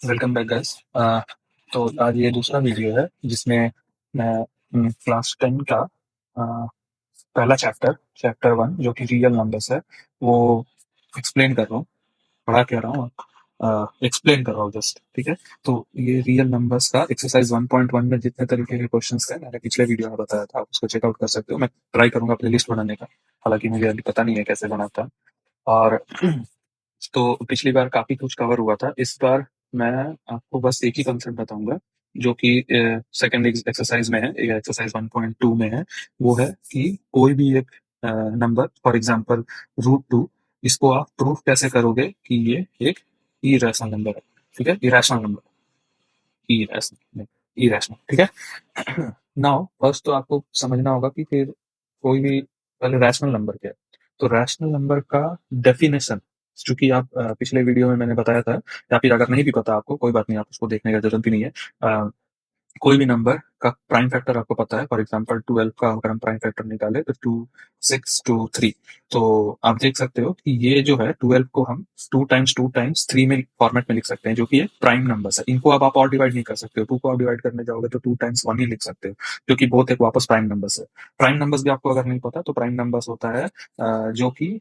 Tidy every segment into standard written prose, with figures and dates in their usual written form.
Welcome back guys. तो आज ये दूसरा वीडियो है जिसमें मैं क्लास 10 का पहला चैप्टर 1 जो कि रियल नंबर्स है वो एक्सप्लेन कर रहा हूँ। पढ़ा कह रहा हूँ, एक्सप्लेन कर रहा हूँ जस्ट, ठीक है। तो ये रियल नंबर्स का एक्सरसाइज 1.1 में जितने तरीके के क्वेश्चंस थे मैंने पिछले वीडियो में बताया था, आप उसको चेकआउट कर सकते हो। मैं ट्राई करूंगा प्ले लिस्ट बनाने का, हालांकि मुझे अभी पता नहीं है कैसे बनाता। और तो पिछली बार काफ़ी कुछ कवर हुआ था। इस बार मैं आपको बस एक ही कांसेप्ट बताऊँगा जो कि सेकंड एक्सरसाइज में है, या एक्सरसाइज 1.2 में है। वो है कि कोई भी एक नंबर, फॉर एग्जांपल √2, इसको आप प्रूफ कैसे करोगे कि ये एक इरेशनल नंबर है, ठीक है? इरेशनल नंबर, इरेशनल इरेशनल, ठीक है? नाउ फर्स्ट तो आपको समझना होगा कि फिर कोई भी पहले रैशनल नंबर क्या है। तो रैशनल नंबर का डेफिनेशन, चूंकि आप पिछले वीडियो में मैंने बताया था, या फिर अगर नहीं भी पता आपको कोई बात नहीं, आप उसको देखने का जरूरत भी नहीं है। कोई भी नंबर का प्राइम फैक्टर आपको पता है। फॉर एग्जांपल 12 का अगर हम प्राइम फैक्टर निकाले तो 2, 6, 2, 3। तो आप देख सकते हो कि ये जो है 12 को हम 2 टाइम्स 3 में फॉर्मेट में लिख सकते हैं, जो कि ये प्राइम नंबर्स है। इनको अब आप और डिवाइड नहीं कर सकते हो। 2 को आप डिवाइड करने जाओगे तो 2 टाइम्स 1 ही लिख सकते हो, क्योंकि बहुत एक वापस प्राइम नंबर्स है। प्राइम नंबर्स भी आपको अगर नहीं पता तो प्राइम नंबर्स होता है जो कि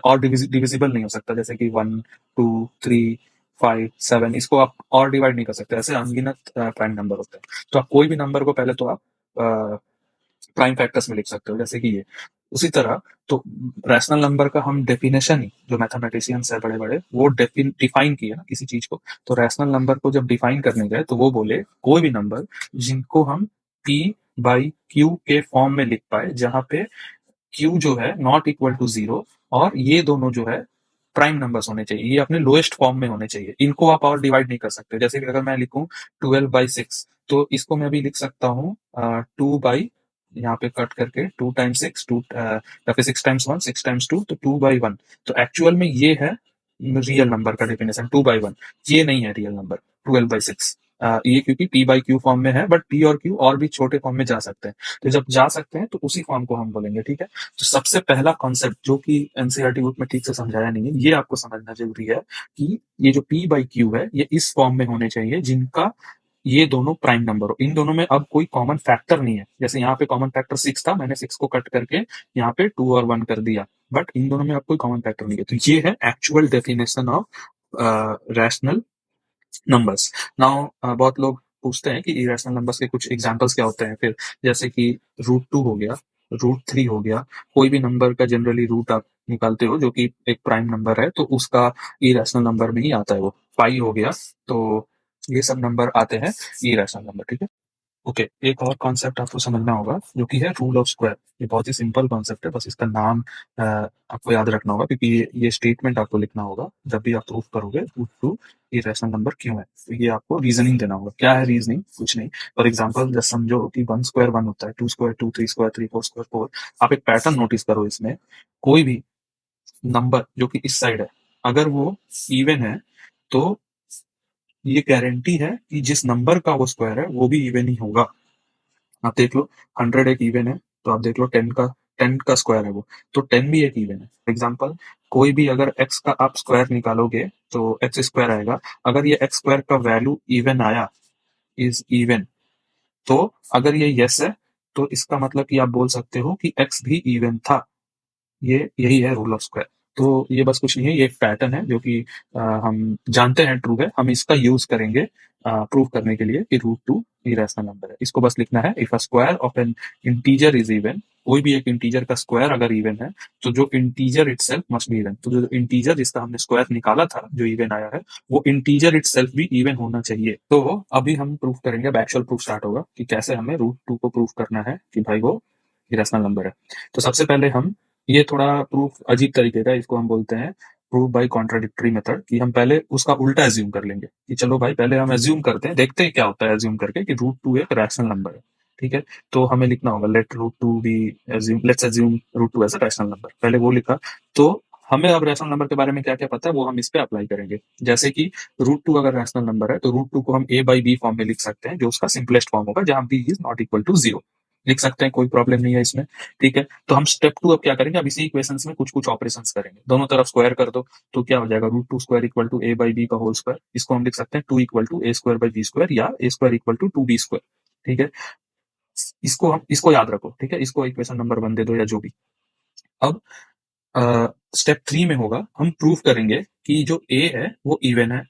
और डिविजिबल नहीं हो सकता, जैसे कि 1, 2, 3, 5, 7, इसको आप और डिवाइड नहीं कर सकते। ऐसे अनगिनत प्राइम नंबर होते हैं। तो आप कोई भी नंबर को पहले तो आप प्राइम फैक्टर्स में लिख सकते हो, जैसे कि ये। उसी तरह तो रैशनल नंबर का हम डेफिनेशन ही, जो मैथमेटिशियंस है बड़े बड़े, वो डिफाइन किए ना किसी चीज को। तो रैशनल नंबर को जब डिफाइन करने गए तो वो बोले कोई भी नंबर जिनको हम पी बाई क्यू के फॉर्म में लिख पाए, जहां पे क्यू जो है नॉट इक्वल टू जीरो, और ये दोनों जो है प्राइम नंबर्स होने चाहिए, ये अपने लोएस्ट फॉर्म में होने चाहिए। इनको आप और डिवाइड नहीं कर सकते। जैसे कि अगर मैं लिखूं 12/6, तो इसको मैं भी लिख सकता हूँ 2 बाई, यहाँ पे कट करके 2 टाइम्स 6, या फिर 6 टाइम्स 1, 6 टाइम्स 2, तो 2/1। तो एक्चुअल में ये है रियल नंबर का डेफिनेशन, 2/1। ये नहीं है रियल नंबर 12/6। ये क्योंकि पी बाई क्यू फॉर्म में है, बट पी और क्यू और भी छोटे फॉर्म में जा सकते हैं। तो जब जा सकते हैं तो उसी फॉर्म को हम बोलेंगे, ठीक है। तो सबसे पहला कॉन्सेप्ट जो कि एनसीईआरटी बुक में ठीक से समझाया नहीं है, ये आपको समझना जरूरी है कि ये जो पी बाई क्यू है ये इस फॉर्म में होने चाहिए जिनका ये दोनों प्राइम नंबर हो। इन दोनों में अब कोई कॉमन फैक्टर नहीं है। जैसे यहाँ पे कॉमन फैक्टर 6 था, मैंने 6 को कट करके यहाँ पे 2 और 1 कर दिया, बट इन दोनों में अब कोई कॉमन फैक्टर नहीं है। तो ये है actual definition of rational numbers. Now बहुत लोग पूछते हैं कि इरेशनल नंबर्स के कुछ एग्जांपल्स क्या होते हैं फिर, जैसे कि √2 हो गया, √3 हो गया। कोई भी नंबर का जनरली रूट आप निकालते हो जो कि एक प्राइम नंबर है, तो उसका इरेशनल नंबर में ही आता है वो। पाई हो गया। तो ये सब नंबर आते हैं इरेशनल नंबर, ठीक है। ओके, एक और कॉन्सेप्ट आपको समझना होगा जो कि है रूल ऑफ स्क्वायर। ये बहुत ही सिंपल कॉन्सेप्ट है, बस इसका नाम आपको याद रखना होगा, क्योंकि ये स्टेटमेंट आपको लिखना होगा जब भी आप प्रूफ करोगे √2 ये रैशनल नंबर क्यों है। तो ये आपको रीजनिंग देना होगा। क्या है रीजनिंग? कुछ नहीं। फॉर एग्जाम्पल जब समझो कि 1 स्क्वायर 1 होता है, 2 स्क्वायर 2, 3 स्क्वायर 3, 4 स्क्वायर 4। आप एक पैटर्न नोटिस करो इसमें। कोई भी नंबर जो कि इस साइड है, अगर वो इवन है, तो ये गारंटी है कि जिस नंबर का वो स्क्वायर है वो भी इवन ही होगा। आप देख लो, 100 एक इवन है, तो आप देख लो 10 का स्क्वायर है वो, तो 10 भी एक इवन है। फॉर एग्जाम्पल कोई भी अगर x का आप स्क्वायर निकालोगे तो एक्स स्क्वायर आएगा। अगर ये एक्स स्क्वायर का वैल्यू इवन आया, इज इवन, तो अगर ये यस है तो इसका मतलब कि आप बोल सकते हो कि x भी इवन था। ये यही है रूल ऑफ स्क्वायर। तो ये बस कुछ नहीं है, ये एक पैटर्न है जो कि हम जानते हैं ट्रू है। हम इसका यूज करेंगे प्रूव करने के लिए कि √2 इरेशनल नंबर है। इसको बस लिखना है, if a square of N integer is even. कोई भी एक इंटीजर का स्क्वायर अगर इवन है तो जो integer itself must be even. तो जो इंटीजर जिसका हमने स्क्वायर निकाला था जो इवन आया है, वो इंटीजर इटसेल्फ भी इवन होना चाहिए। तो अभी हम प्रूफ करेंगे, अब एक्चुअल प्रूफ स्टार्ट होगा कि कैसे हमें √2 को प्रूफ करना है कि भाई वो इरेशनल नंबर है। तो सबसे पहले हम, ये थोड़ा प्रूफ अजीब तरीके का है, इसको हम बोलते हैं प्रूफ बाय कॉन्ट्राडिक्टरी मेथड। कि हम पहले उसका उल्टा एज्यूम कर लेंगे कि चलो भाई पहले हम एज्यूम करते हैं, देखते हैं क्या होता है एज्यूम करके कि √2 एक रैशनल नंबर है, ठीक है। तो हमें लिखना होगा let √2 B assume, let's assume √2 as a rational number. पहले वो लिखा। तो हमें अब रैशनल नंबर के बारे में क्या क्या पता है वो हम इस पे अप्लाई करेंगे। जैसे कि √2 अगर रैशनल नंबर है तो √2 को हम a बाई बी फॉर्म में लिख सकते हैं, जो उसका सिंपलेस्ट फॉर्म होगा, जहां B is not equal to zero. लिख सकते हैं, कोई प्रॉब्लम नहीं है इसमें। ठीक है, तो हम स्टेप 2 अब क्या करेंगे, अब इसी इक्वेशंस में कुछ-कुछ ऑपरेशंस करेंगे। दोनों तरफ स्क्वायर कर दो, तो क्या हो जाएगा, root 2 square equal to a by b का होल स्क्वायर। इसको हम लिख सकते हैं 2 equal to a square by b square या a square equal to 2 b square. ठीक है, इसको याद रखो। ठीक है, इसको इक्वेशन नंबर 1 दे दो या जो भी। अब स्टेप 3 में होगा, हम प्रूव करेंगे कि जो ए है वो इवन है।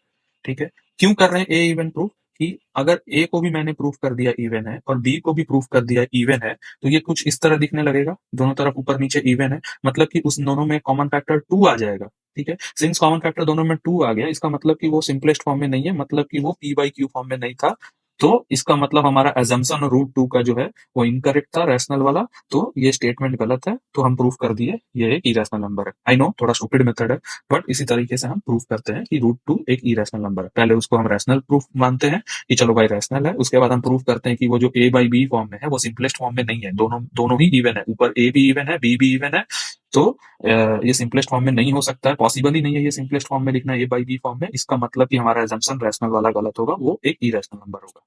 ठीक है, क्यों कर रहे हैं ए इवन प्रूफ, कि अगर ए को भी मैंने प्रूफ कर दिया इवन है और बी को भी प्रूफ कर दिया इवन है, तो ये कुछ इस तरह दिखने लगेगा, दोनों तरफ ऊपर नीचे इवन है, मतलब कि उस दोनों में कॉमन फैक्टर 2 आ जाएगा। ठीक है, सिंस कॉमन फैक्टर दोनों में 2 आ गया, इसका मतलब कि वो सिंपलेस्ट फॉर्म में नहीं है, मतलब कि वो पी बाई क्यू फॉर्म में नहीं था। तो इसका मतलब हमारा एजम्पशन रूट 2 का जो है वो इनकरेक्ट था, रैशनल वाला। तो ये स्टेटमेंट गलत है, तो हम प्रूफ कर दिए ये एक इरेशनल नंबर है। आई नो थोड़ा स्टूपिड मेथड है, बट इसी तरीके से हम प्रूफ करते हैं कि रूट 2 एक इरेशनल नंबर है। पहले उसको हम रैशनल प्रूफ मानते हैं कि चलो भाई रैशनल है, उसके बाद हम प्रूफ करते हैं कि वो जो ए बाई बी फॉर्म में है वो सिंपलेस्ट फॉर्म में नहीं है, दोनों दोनों ही इवन है, ऊपर ए भी इवन है बी भी इवन है। तो ये सिंपलेस्ट फॉर्म में नहीं हो सकता है, पॉसिबल ही नहीं है ये सिंपलेस्ट फॉर्म में लिखना ए बाई बी फॉर्म में। इसका मतलब कि हमारा एजम्पशन रैशनल वाला गलत होगा, वो एक इरेशनल नंबर होगा।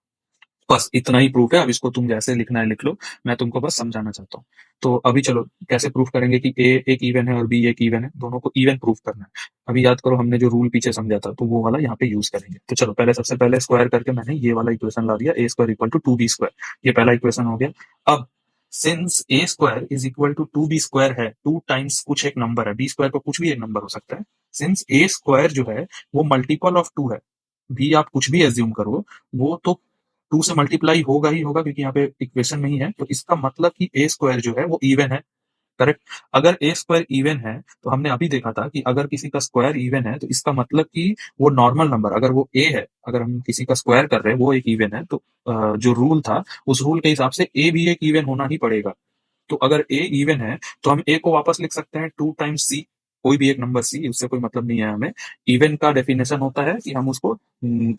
बस इतना ही प्रूफ है, अब इसको तुम जैसे लिखना है लिख लो, मैं तुमको बस समझाना चाहता हूँ। तो अभी चलो कैसे प्रूफ करेंगे कि ए एक इवन है और बी एक इवन है, दोनों को इवन प्रूफ करना है। अभी याद करो हमने जो रूल पीछे समझा था, तो वो वाला यहाँ पे यूज करेंगे। तो चलो पहले सबसे पहले स्क्वायर करके मैंने ये वाला इक्वेशन ला दिया, a square equal to 2 b square, ये पहला इक्वेशन हो गया। अब since a square is equal to 2 b square है, 2 टाइम्स कुछ एक नंबर है, बी स्क्वायर को कुछ भी एक नंबर हो सकता है। सिंस ए स्क्वायर जो है वो मल्टीपल ऑफ 2 है, भी आप कुछ भी एज्यूम करो, वो तो 2 से मल्टीप्लाई होगा ही होगा, क्योंकि यहाँ पे इक्वेशन में ही है। तो इसका मतलब कि ए स्क्वायर जो है वो इवन है। करेक्ट, अगर ए स्क्वायर इवन है तो हमने अभी देखा था कि अगर किसी का स्क्वायर इवन है तो इसका मतलब कि वो नॉर्मल नंबर, अगर वो ए है, अगर हम किसी का स्क्वायर कर रहे हैं वो एक इवन है, तो जो रूल था उस रूल के हिसाब से ए भी एक इवन होना ही पड़ेगा। तो अगर ए इवन है तो हम ए को वापस लिख सकते हैं 2 टाइम्स सी, कोई भी एक नंबर सी, उससे कोई मतलब नहीं है हमें। इवन का डेफिनेशन होता है कि हम उसको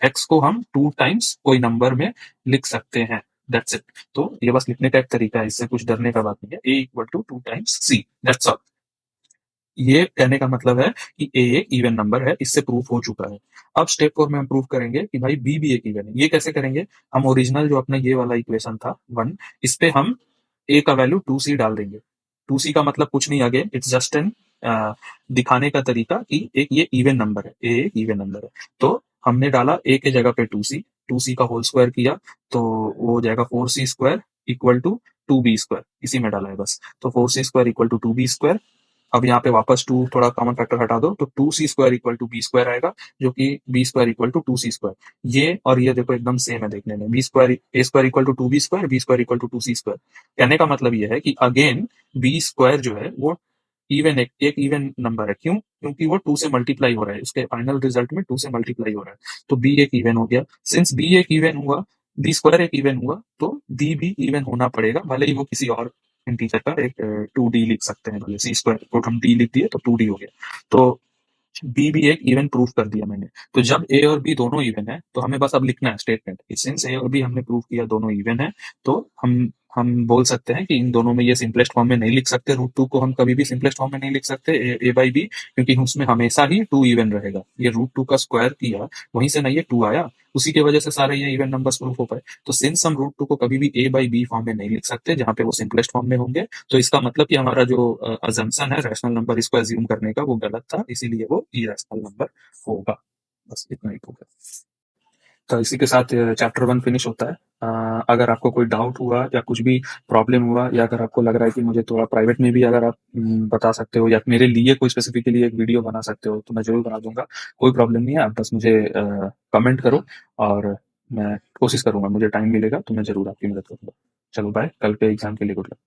एक्स को हम 2 टाइम्स कोई नंबर में लिख सकते हैं, दैट्स इट। तो ये बस लिखने का एक तरीका है, इससे कुछ डरने का बात नहीं है। A equal to 2 times c, that's all. ये कहने का मतलब है कि ए एक इवन नंबर है, इससे प्रूफ हो चुका है। अब स्टेप 4 में हम प्रूफ करेंगे कि भाई बी भी एक इवन है। ये कैसे करेंगे, हम ओरिजिनल जो अपना ये वाला इक्वेशन था 1, इस पे हम ए का वैल्यू 2c डाल देंगे। 2c का मतलब कुछ नहीं, आगे इट्स जस्ट एन दिखाने का तरीका कि एक ये इवन नंबर है, ए एक इवन नंबर है। तो हमने डाला ए के जगह पे 2c का होल स्क्वायर किया, तो वो हो जाएगा 4c² इक्वल टू 2b², इसी में डाला है बस। तो 4c² इक्वल टू 2b²। अब यहाँ पे वापस 2 थोड़ा कॉमन फैक्टर हटा दो, तो 2c² इक्वल टू b² आएगा, जो कि b² इक्वल टू 2c²। ये और ये देखो एकदम सेम है देखने में, b² equal to 2b² b² equal to 2c²। कहने का मतलब ये है कि अगेन b² जो है वो इवन एक इवन नंबर है। क्यों, क्योंकि वो 2 से मल्टीप्लाई हो रहा है, उसके फाइनल रिजल्ट में 2 से मल्टीप्लाई हो रहा है। तो बी एक इवन हो गया। सिंस बी एक इवन हुआ, b² एक इवन हुआ, तो डी भी इवन होना पड़ेगा, भले ही वो किसी और इंटीजर का एक 2d लिख सकते हैं, भले c² को हम d लिख दिए तो 2d हो गया। तो बी भी एक इवन प्रूफ कर दिया मैंने। तो जब ए और बी दोनों इवन है तो हमें बस अब लिखना है स्टेटमेंट, सिंस ए और बी हमने प्रूफ किया दोनों इवन है, तो हम बोल सकते हैं कि इन दोनों में ये सिंपलेस्ट फॉर्म में नहीं लिख सकते, रूट 2 को हम कभी भी सिंपलेस्ट फॉर्म में नहीं लिख सकते ए बाई बी, क्योंकि उसमें हमेशा ही 2 इवन रहेगा। ये रूट 2 का स्क्वायर किया, वहीं से ना ये 2 आया, उसी की वजह से सारे ये इवन नंबर्स प्रूफ हो पाए। तो सिंस हम रूट 2 को कभी भी ए बाई बी फॉर्म में नहीं लिख सकते, जहां पे वो सिंपलेस्ट फॉर्म में होंगे, तो इसका मतलब कि हमारा जो अजम्पशन है रैशनल नंबर इसको एज्यूम करने का, वो गलत था, इसीलिए वो इरेशनल नंबर होगा। बस इतना ही होगा। तो इसी के साथ चैप्टर 1 फिनिश होता है। अगर आपको कोई डाउट हुआ या कुछ भी प्रॉब्लम हुआ, या अगर आपको लग रहा है कि मुझे थोड़ा प्राइवेट में भी अगर आप बता सकते हो, या मेरे लिए कोई स्पेसिफिकली एक वीडियो बना सकते हो, तो मैं जरूर बना दूंगा। कोई प्रॉब्लम नहीं है, आप बस मुझे कमेंट करो, और मैं कोशिश करूंगा, मुझे टाइम मिलेगा तो मैं जरूर आपकी मदद करूंगा। चलो बाय, कल के एग्जाम के लिए गुड लक।